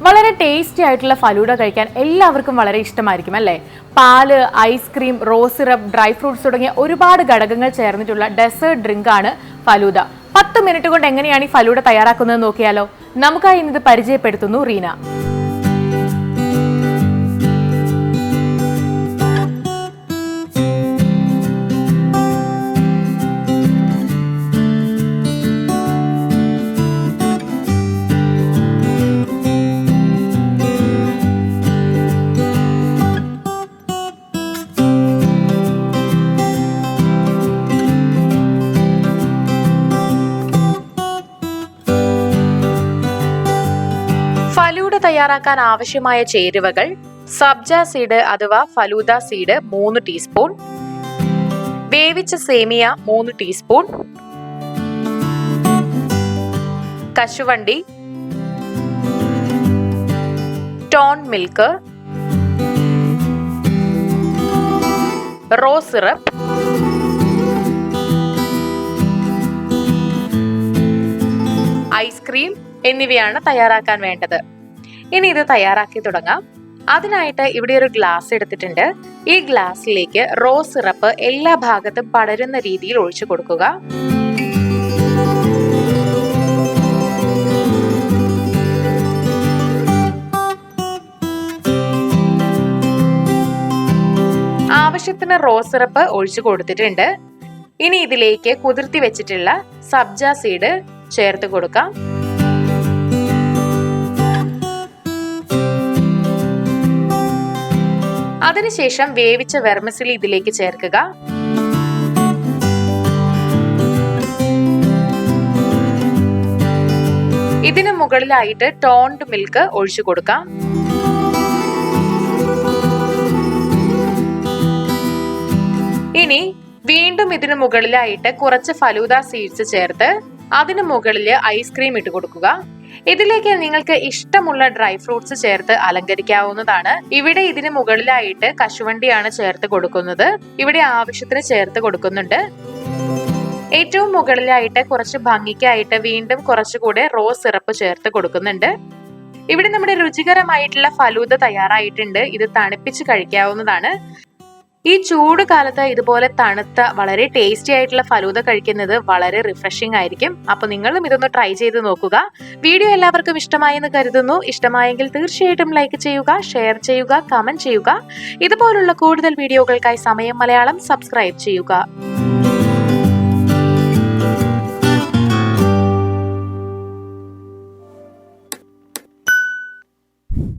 വളരെ ടേസ്റ്റി ആയിട്ടുള്ള ഫലൂഡ കഴിക്കാൻ എല്ലാവർക്കും വളരെ ഇഷ്ടമായിരിക്കും അല്ലേ? പാല്, ice cream, rose syrup, dry fruits തുടങ്ങിയ ഒരുപാട് ഘടകങ്ങൾ ചേർന്നിട്ടുള്ള ഡെസേർട്ട് ഡ്രിങ്ക് ആണ് ഫലൂദ. 10 മിനിറ്റ് കൊണ്ട് എങ്ങനെയാണ് ഈ ഫലൂഡ തയ്യാറാക്കുന്നത് നോക്കിയാലോ? നമുക്കായി ഇന്നത് പരിചയപ്പെടുത്തുന്നു റീന. ഫലൂഡ തയ്യാറാക്കാൻ ആവശ്യമായ ചേരുവകൾ: സബ്ജ സീഡ് അഥവാ ഫലൂദ സീഡ് 3 ടീസ്പൂൺ, വേവിച്ച സേമിയ 3 ടീസ്പൂൺ, കശുവണ്ടി, tone milk, rose syrup, ice cream എന്നിവയാണ് തയ്യാറാക്കാൻ വേണ്ടത്. ഇനി ഇത് തയ്യാറാക്കി തുടങ്ങാം. അതിനായിട്ട് ഇവിടെ ഒരു ഗ്ലാസ് എടുത്തിട്ടുണ്ട്. ഈ ഗ്ലാസ്സിലേക്ക് റോസ് സിറപ്പ് എല്ലാ ഭാഗത്തും പടരുന്ന രീതിയിൽ ഒഴിച്ചു കൊടുക്കുക. ആവശ്യത്തിന് റോസ് സിറപ്പ് ഒഴിച്ചു കൊടുത്തിട്ടുണ്ട്. ഇനി ഇതിലേക്ക് കുതിർത്തി വെച്ചിട്ടുള്ള സബ്ജ സീഡ് ചേർത്ത് കൊടുക്കാം. അതിനുശേഷം വേവിച്ച വെർമിസെലി ഇതിലേക്ക് ചേർക്കുക. ഇതിനു മുകളിലായിട്ട് ടോൺഡ് മിൽക്ക് ഒഴിച്ചു കൊടുക്കാം. ഇനി വീണ്ടും ഇതിനു മുകളിലായിട്ട് കുറച്ച് ഫലൂദ സീഡ്സ് ചേർത്ത് അതിനു മുകളിൽ ഐസ്ക്രീം ഇട്ട് കൊടുക്കുക. ഇതിലേക്ക് നിങ്ങൾക്ക് ഇഷ്ടമുള്ള ഡ്രൈ ഫ്രൂട്ട്സ് ചേർത്ത് അലങ്കരിക്കാവുന്നതാണ്. ഇവിടെ ഇതിന് മുകളിലായിട്ട് കശുവണ്ടിയാണ് ചേർത്ത് കൊടുക്കുന്നത്. ഇവിടെ ആവശ്യത്തിന് ചേർത്ത് കൊടുക്കുന്നുണ്ട്. ഏറ്റവും മുകളിലായിട്ട് കുറച്ച് ഭംഗിക്കായിട്ട് വീണ്ടും കുറച്ചുകൂടെ റോസ് സിറപ്പ് ചേർത്ത് കൊടുക്കുന്നുണ്ട്. ഇവിടെ നമ്മുടെ രുചികരമായിട്ടുള്ള ഫലൂദ തയ്യാറായിട്ടുണ്ട്. ഇത് തണുപ്പിച്ച് കഴിക്കാവുന്നതാണ്. ഈ ചൂട് കാലത്ത് ഇതുപോലെ തണുത്ത വളരെ ടേസ്റ്റി ആയിട്ടുള്ള ഫലൂദ കഴിക്കുന്നത് വളരെ റിഫ്രഷിംഗ് ആയിരിക്കും. അപ്പൊ നിങ്ങളും ഇതൊന്ന് ട്രൈ ചെയ്ത് നോക്കുക. വീഡിയോ എല്ലാവർക്കും ഇഷ്ടമായെന്ന് കരുതുന്നു. ഇഷ്ടമായെങ്കിൽ തീർച്ചയായിട്ടും ലൈക്ക് ചെയ്യുക, ഷെയർ ചെയ്യുക, കമന്റ് ചെയ്യുക. ഇതുപോലുള്ള കൂടുതൽ വീഡിയോകൾക്കായി സമയം മലയാളം സബ്സ്ക്രൈബ് ചെയ്യുക.